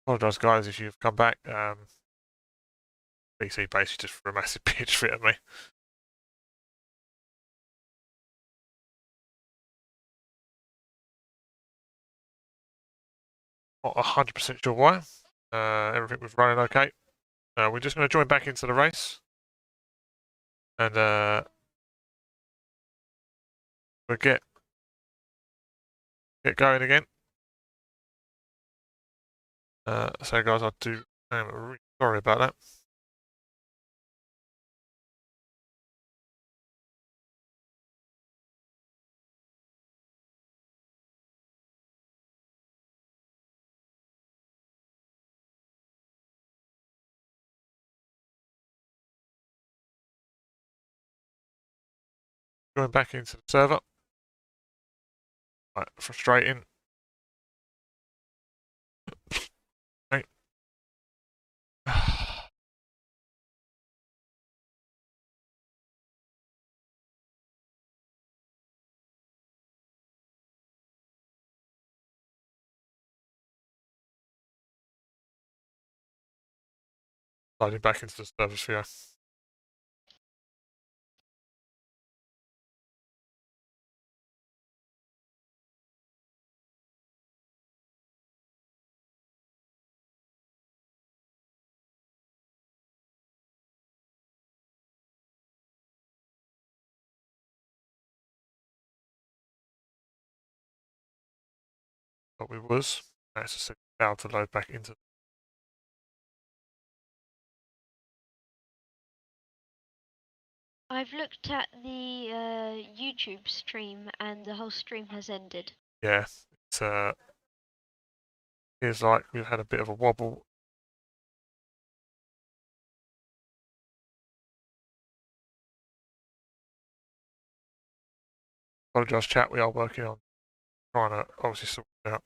Apologise, guys, if you've come back. PC basically just threw a massive pitch fit at me. Not 100% sure why. Everything was running okay. We're just going to join back into the race. And we'll get going again. So guys, I'm really sorry about that. Going back into the server. Right, frustrating. Right. Loading back into the server sphere. What we was. That's just about to load back into. I've looked at the YouTube stream and the whole stream has ended. Yeah, it's feels like we've had a bit of a wobble. Apologise, chat. We are working on trying to obviously sort it out.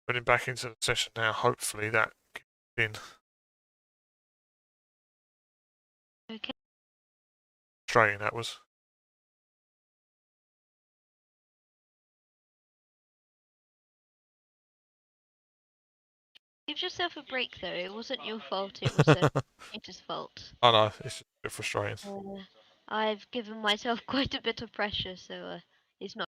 Putting back into the session now. Hopefully that in. Okay. Frustrating that was. Give yourself a break though, it wasn't your fault, it was the computer's fault. I know, it's just a bit frustrating. I've given myself quite a bit of pressure, so it's not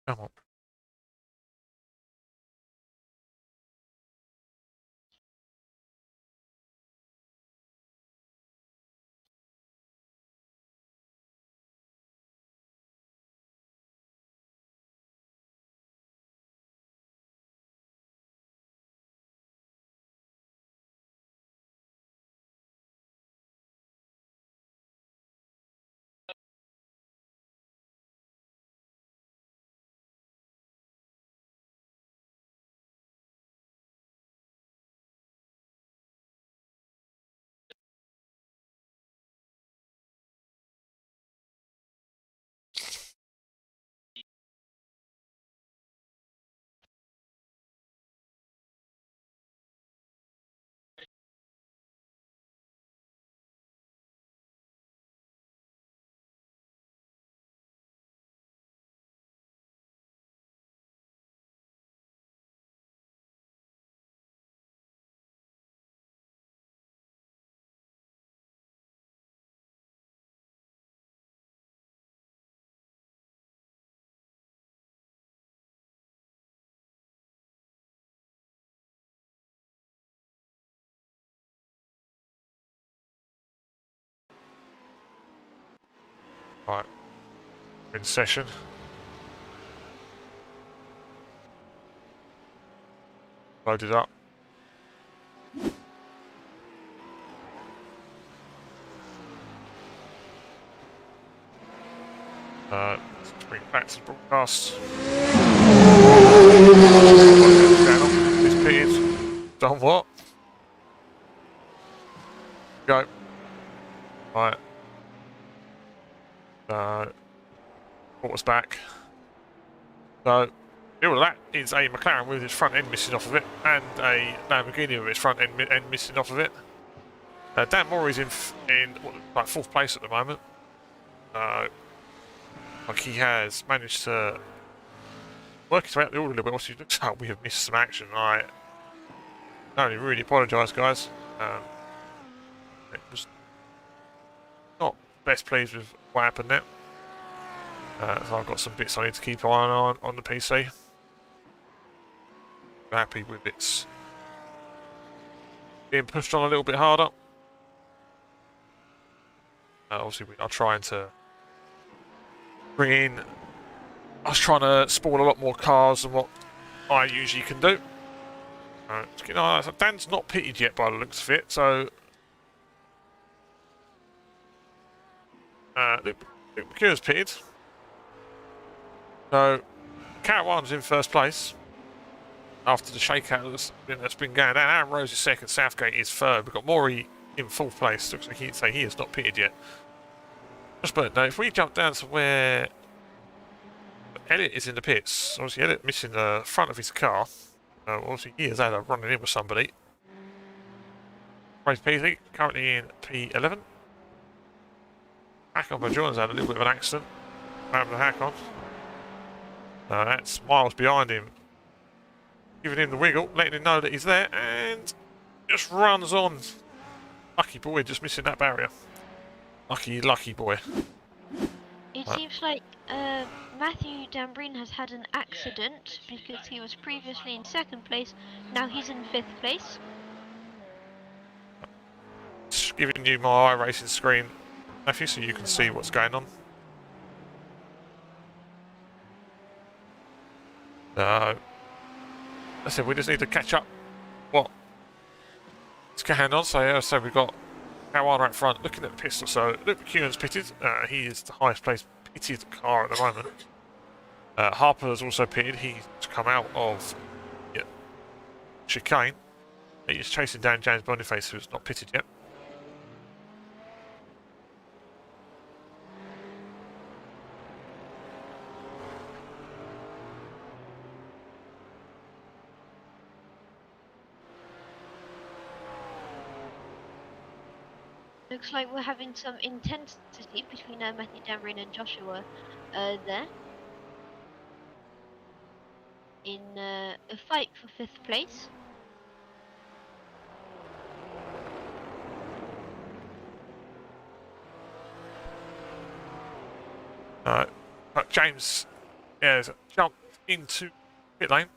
Come on. Right, we're in session. Loaded up. Let's bring it back to the broadcast. He's pitted. Done what? Go. Right. Brought us back. So, all of that is a McLaren with its front end missing off of it, and a Lamborghini with its front end missing off of it. Dan Morey's in what, like 4th place at the moment. Like he has managed to work his way out the order a little bit. Obviously, it looks like we have missed some action. I only really apologise, guys. It was not best pleased with what happened there. So I've got some bits I need to keep an eye on the PC. I'm happy with its being pushed on a little bit harder. Obviously, we are trying to bring in. I was trying to spawn a lot more cars than what I usually can do. So Dan's not pitted yet by the looks of it, so Luke McEwen's pitted. So Cat1's in 1st place after the shakeout that's been going down. Aaron Rose is 2nd, Southgate is 3rd. We've got Morey in 4th place. Looks like he'd say he has not pitted yet. Just but no, if we jump down to where Elliot is in the pits, obviously Elliot missing the front of his car. Obviously he has had a running in with somebody. Race P3 currently in P11. Hackon Bajour's had a little bit of an accident. Having the Hackon. That's miles behind him. Giving him the wiggle, letting him know that he's there, and just runs on. Lucky boy, just missing that barrier. Lucky boy. It seems like Matthew Dambreen has had an accident because he was previously in 2nd place, now he's in 5th place. Just giving you my iRacing screen, Matthew, so you can see what's going on. I said we just need to catch up what it's going on. So yeah, so we've got Caruana right front looking at the pistol. So Luke McEwen's pitted. He is the highest placed pitted car at the moment. Harper's also pitted. He's come out of chicane. He's chasing down James Boniface, who's not pitted yet. Looks like we're having some intensity between Matthew Dambreen and Joshua there. In a fight for 5th place. But James has jumped into pit lane.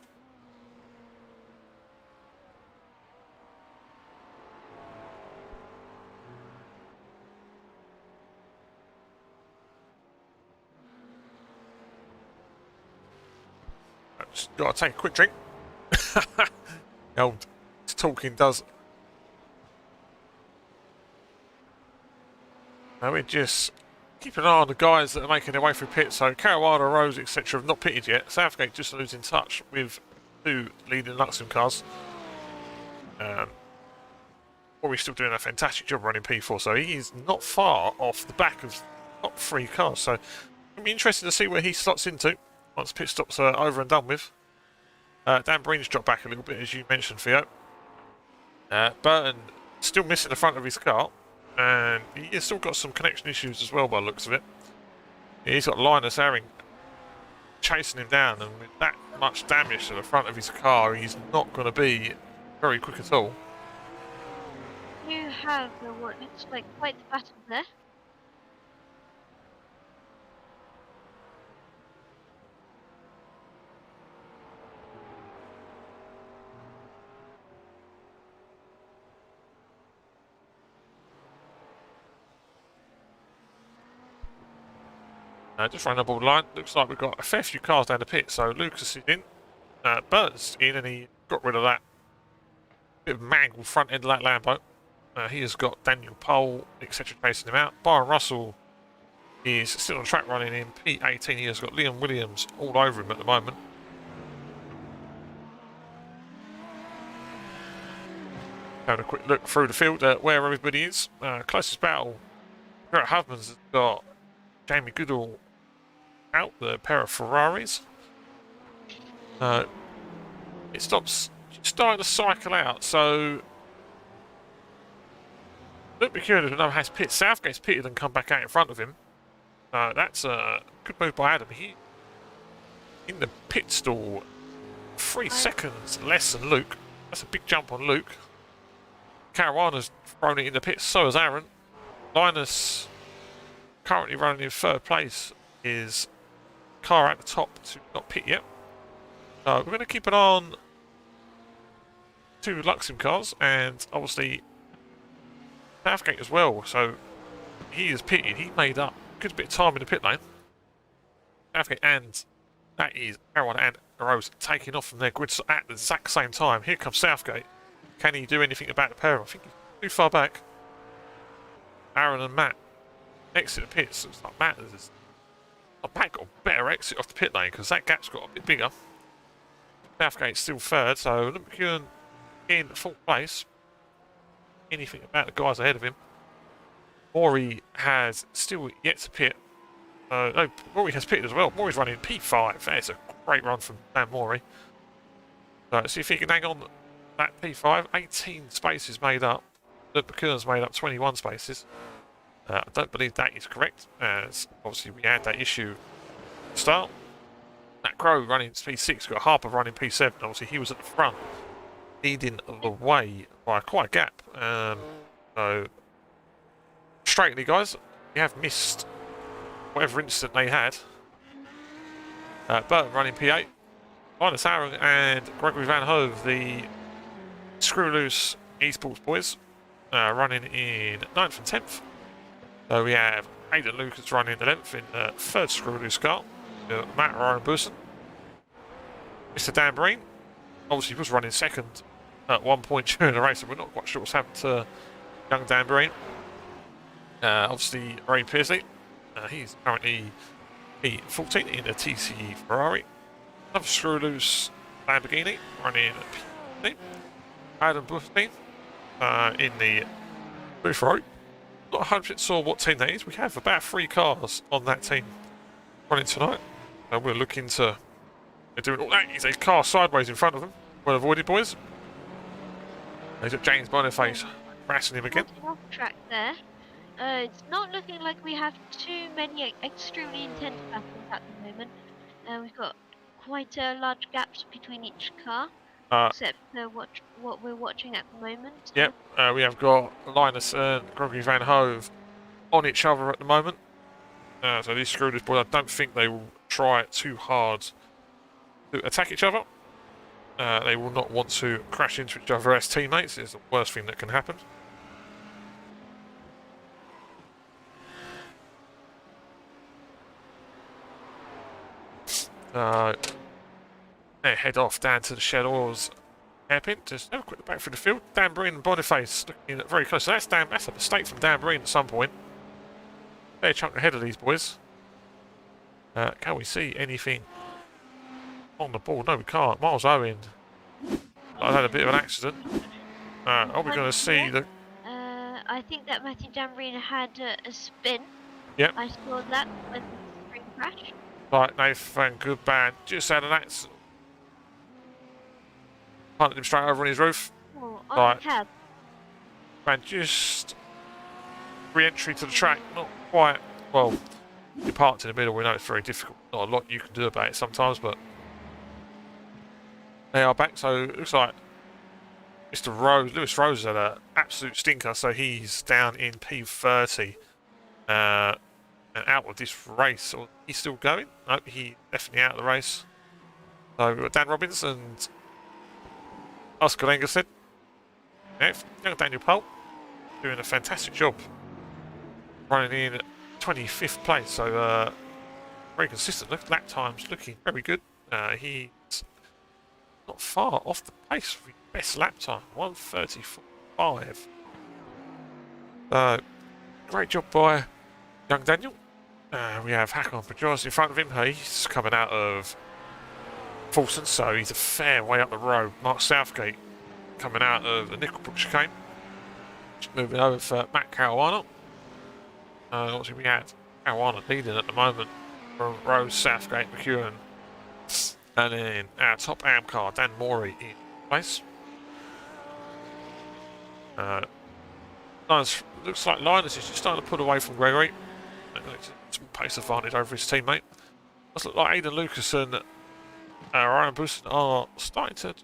Just got to take a quick drink. The old talking does. Now we just keep an eye on the guys that are making their way through pit. So Caruana, Rose, etc. have not pitted yet. Southgate just losing touch with 2 leading Luxsim cars. Rory's still doing a fantastic job running P4, so he's not far off the back of top 3 cars. So it'll be interesting to see where he slots into once pit stops are over and done with. Dan Breen's dropped back a little bit, as you mentioned, Theo. Burton still missing the front of his car. And he's still got some connection issues as well by the looks of it. He's got Linus Herring chasing him down, and with that much damage to the front of his car, he's not going to be very quick at all. You have what looks like quite the battle there. Just running up all the line. Looks like we've got a fair few cars down the pit. So Lucas is in. Burton's in, and he got rid of that bit of mangled front end of that Lambo. He has got Daniel Pole, etc. chasing him out. Byron Russell is still on track running in P18. He has got Liam Williams all over him at the moment. Having a quick look through the field at where everybody is. Closest battle, Garrett Hubman's has got Jamie Goodall out, the pair of Ferraris. It stops starting to cycle out, so Luke McEwen has pit. Southgate's pitted and come back out in front of him. That's a good move by Adam. He in the pit stall 3 seconds less than Luke. That's a big jump on Luke. Caruana's thrown it in the pit, so has Aaron. Linus, currently running in 3rd place, is car at the top to not pit yet. We're going to keep it on 2 Luxim cars, and obviously Southgate as well. So he is pitted. He made up good bit of time in the pit lane. Southgate, and that is Caruana and Rose taking off from their grid at the exact same time. Here comes Southgate. Can he do anything about the pair? I think he's too far back. Aaron and Matt exit the pits. It's like Matt got a better exit off the pit lane because that gap's got a bit bigger. Southgate's still 3rd, so Luke McEwen in 4th place. Anything about the guys ahead of him. Maury has still yet to pit. No, Maury has pitted as well. Maury's running P5. That's a great run from Dan Maury. So let's see if he can hang on that P5. 18 spaces made up. Luke McEwen's made up 21 spaces. I don't believe that is correct, as obviously we had that issue at the start. Matt Crow running P6, got Harper running P7. Obviously he was at the front, leading the way by quite a gap. So, straightly guys, we have missed whatever incident they had. Burton running P8. Linus Aaron and Gregory Van Hove, the Screw Loose Esports boys, running in 9th and 10th. So we have Aidan Lucas running 11th in the 3rd Screw Loose car. Matt Ryan Burson. Mr. Dan Breen obviously was running 2nd at one point during the race, and we're not quite sure what's happened to young Dan Breen. Obviously Ray Pearsley, he's currently P14 in a TCE Ferrari. Another Screw Loose Lamborghini running P15. Adam Bluffstein in the Blue Ferrari. Not 100% sure what team that is. We have about 3 cars on that team running tonight. And we're looking to doing all that. Is a car sideways in front of them. Well avoided, boys. There's got James Boniface harassing him again. Off track there. It's not looking like we have too many extremely intense battles at the moment. We've got quite large gaps between each car, except what we're watching at the moment. Yep, we have got Linus and Gregory Van Hove on each other at the moment. So these Screw Loose boys, I don't think they will try too hard to attack each other. They will not want to crash into each other as teammates. It's the worst thing that can happen. They head off down to the Shell Oils hairpin. Just have a quick look back through the field. Dan Breen and Boniface looking very close. So that's a mistake from Dan Breen at some point. Fair chunk ahead of these boys. Can we see anything on the board? No, we can't. Miles Owen, I've had a bit of an accident. Are we going to see the... I think that Matthew Dambreen had a spin. Yep. I saw that when the screen crashed. Right, Nathan Goodban just had an accident. Punted him straight over on his roof. Oh, on Right. the cab. Man, just re-entry to the track. Not quite... Well, you're parked in the middle. We know it's very difficult. Not a lot you can do about it sometimes, but... They are back, so it looks like Mr. Rose, Lewis Rose had an absolute stinker, so he's down in P30 and out of this race. Or he's still going? No, he's definitely out of the race. So we've got Dan Robbins and Oscar Engelson. Young Daniel Polt doing a fantastic job, running in 25th place. So very consistent. Look, lap times looking very good. He's not far off the pace for his best lap time, 1:34.5. Great job by young Daniel. We have Hakon Pajos in front of him. He's coming out of Fulton, so he's a fair way up the road. Mark Southgate coming out of the Nickelbrook chicane. Just moving over for Matt Caruana. Obviously we had Caruana leading at the moment from Rose, Southgate, McEwen. And then our top AM car, Dan Morey, in place. Looks like Linus is just starting to put away from Gregory. Some pace advantage over his teammate. Does look like Aidan Lucas and Ryan Booston are starting to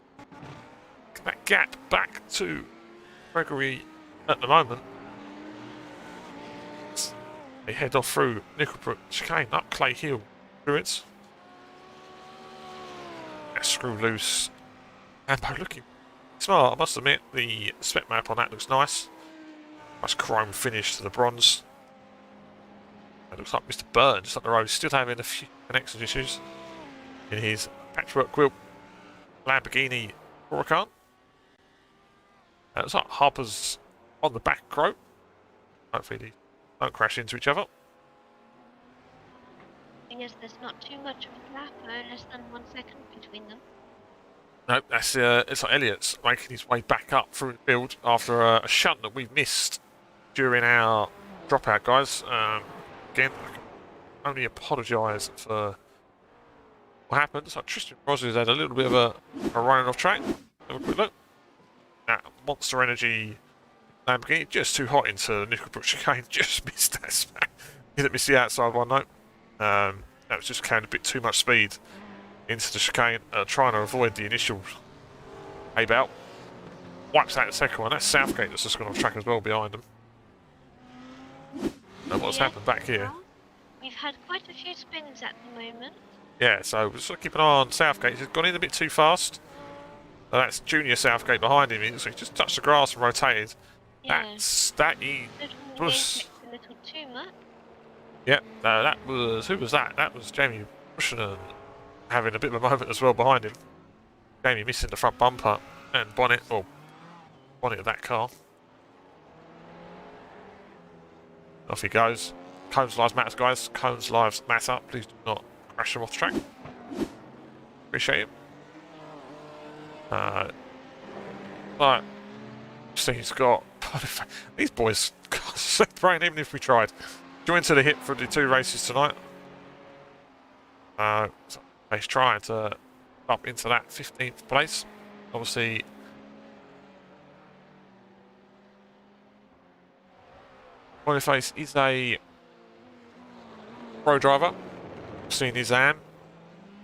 get that gap back to Gregory at the moment. They head off through Nickelbrook chicane, up Clay Hill, Druids. Screw loose. Ambo looking smart, I must admit. The spec map on that looks nice. Nice chrome finish to the bronze. It looks like Mr. Burns up the road, still having a few connection issues in his patchwork quilt Lamborghini Huracan. It looks like Harper's on the back row. Hopefully they don't crash into each other. Thing is, there's not too much of a gap, less than 1 second between them. No, that's it's like Elliott's making his way back up through the field after a shunt that we missed during our dropout, guys. Again, I can only apologise for what happened. So Tristan Rosler's had a little bit of a running off track. Have a quick look. That Monster Energy Lamborghini just too hot into the Nickelbrook chicane. Just missed that smack. Didn't miss the outside one, though. That was just carrying a bit too much speed into the chicane, trying to avoid the initial A-belt. Wipes out the second one. That's Southgate that's just gone off track as well behind them. And what's happened back here? We've had quite a few spins at the moment. Yeah, so we're sort of keeping an eye on Southgate. He's gone in a bit too fast. That's Junior Southgate behind him, so he just touched the grass and rotated. Yeah. That he was a little too much. Yeah, no, that was, who was that? That was Jamie Buchanan having a bit of a moment as well behind him. Jamie missing the front bumper and bonnet, or bonnet of that car. Off he goes. Cones lives matters, guys. Cones lives matter. Please do not crash them off the track. Appreciate it. But he's got these boys brain even if we tried. Join to the hit for the 2 races tonight. So he's trying to up into that 15th place. Obviously, Boniface is a pro driver. Seen his AM.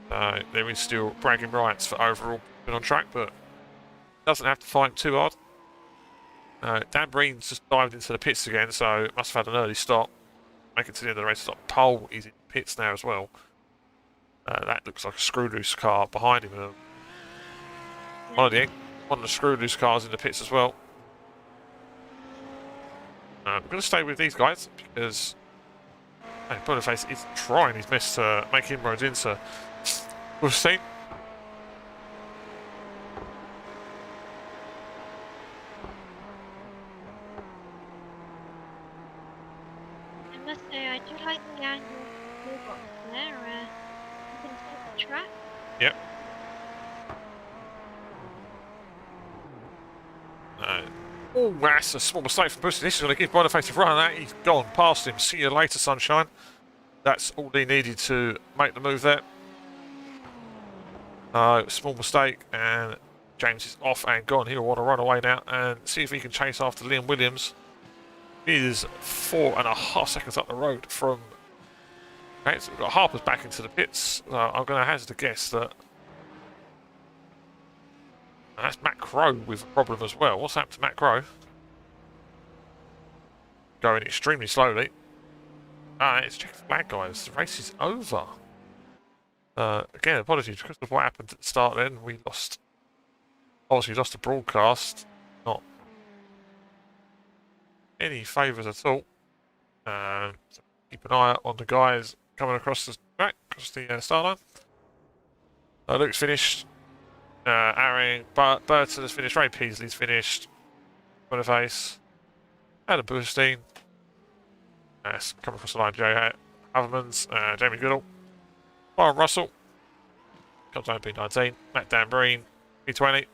There is still bragging rights for overall being on track, but doesn't have to fight too hard. Dan Breen's just dived into the pits again, so must have had an early stop. Make it to the end of the race. Stop. Pole is in pits now as well. That looks like a screw loose car behind him. One of the screw loose cars in the pits as well. We're going to stay with these guys because Boniface is trying his best to make inroads into we've seen. I must say, I do like the angle of the box there. You can see the track. Yep. Oh, that's a small mistake from Boosting. This is going to give Boniface a run. That he's gone past him. See you later, sunshine. That's all he needed to make the move there. Small mistake, and James is off and gone. He'll want to run away now and see if he can chase after Liam Williams. He is 4.5 seconds up the road from. Okay, so we've got Harper's back into the pits. I'm going to hazard a guess that. And that's Matt Crow with a problem as well. What's happened to Matt Crow? Going extremely slowly. It's check the flag, guys. The race is over. Again, apologies because of what happened at the start. Then we lost. Obviously, lost the broadcast. Not any favours at all. So keep an eye on the guys coming across the track, across the start line. Luke's finished. Aaron Burton has finished. Ray Peasley's finished. Boniface. Adam Burstein. Coming across the line, Joe Havermans. Jamie Goodall. Byron Russell. Comes down P19. Matt Danbreen. P20.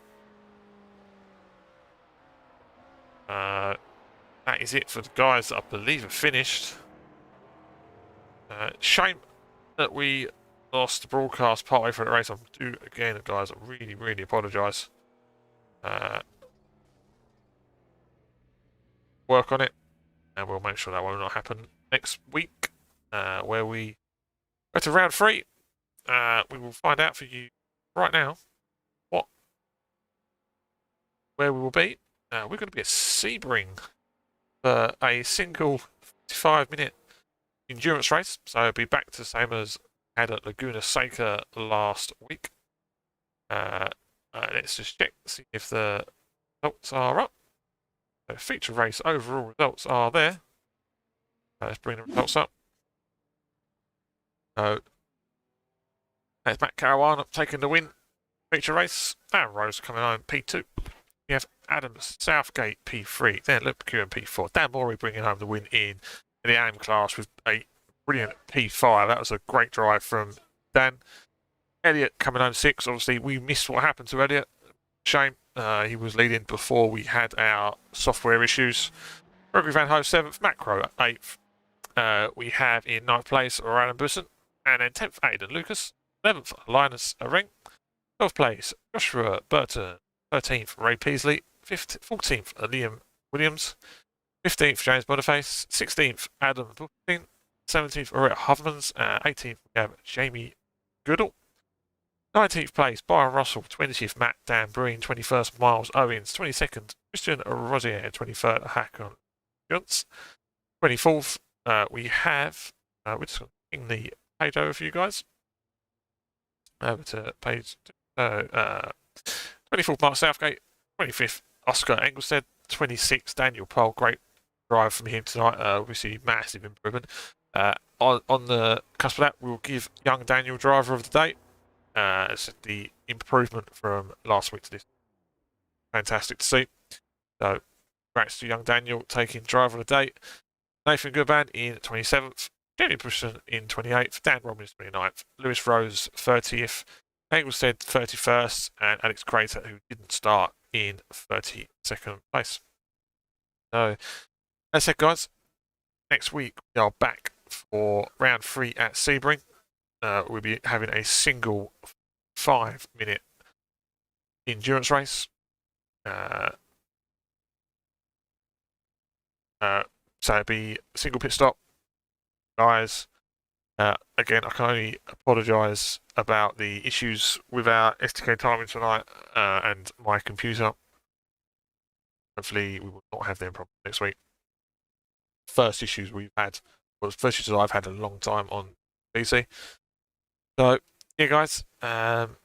That is it for the guys that I believe are finished. Shame that we lost the broadcast partway through the race. I do again, guys. I really apologise. Work on it, and we'll make sure that will not happen next week, where we go to round 3. We will find out for you right now where we will be. We're going to be at Sebring for a single 55-minute endurance race, so it'll be back to the same as had at Laguna Seca last week. Let's just check, see if the results are up. So feature race overall results are there. Let's bring the results up. So there's Matt Carawan taking the win. Feature race. Aaron Rose coming home P2. We have Adam Southgate P3. Then Luke McEwen P4. Dan Morey bringing home the win in the AM class with a brilliant P5. That was a great drive from Dan. Elliot coming home 6. Obviously, we missed what happened to Elliot. Shame. He was leading before we had our software issues. Gregory Van Hove 7th. Macro 8th. We have in 9th place Ryan Busson. And then 10th, Aidan Lucas. 11th, Linus Ring. 12th place, Joshua Burton. 13th, Ray Peasley. 14th, Liam Williams. 15th, James Boniface. 16th, Adam Booking. 17th, Aurea Hovmans. 18th, we have Jamie Goodall. 19th place, Byron Russell. 20th, Matt Danbreen. 21st, Miles Owens. 22nd, Christian Rosier. 23rd, Hakon Junts. 24th, we have, we're just going to ping the page over for you guys. Over to page 24th, Mark Southgate. 25th, Oscar Engelstead. 26th, Daniel Pole. Great drive from him tonight. Obviously, massive improvement. On the cusp of that, we'll give young Daniel driver of the day. It's the improvement from last week to this. Fantastic to see. So, congrats to young Daniel taking driver of the day. Nathan Goodman in 27th. Jamie Busson in 28th. Dan Robbins 29th. Lewis Rose 30th. Engelstead 31st. And Alex Crater, who didn't start, in 32nd place. So, as I said, guys, next week we are back for round 3 at Sebring. We'll be having a single 5-minute endurance race. So it'll be a single pit stop. Guys, again, I can only apologise about the issues with our STK timing tonight and my computer. Hopefully, we will not have them problems next week. First issues we've had, well, first issues I've had a long time on PC. So, yeah, guys, I'm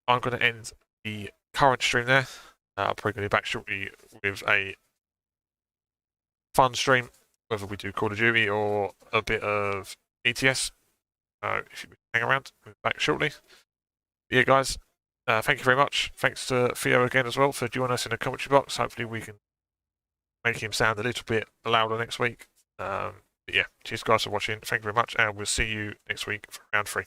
going to end the current stream there. I'm probably going to be back shortly with a fun stream, whether we do Call of Duty or a bit of ETS. If you hang around, we'll be back shortly. Yeah, guys, thank you very much. Thanks to Theo again as well for joining us in the commentary box. Hopefully we can make him sound a little bit louder next week. But yeah, cheers guys for watching. Thank you very much, and we'll see you next week for round 3.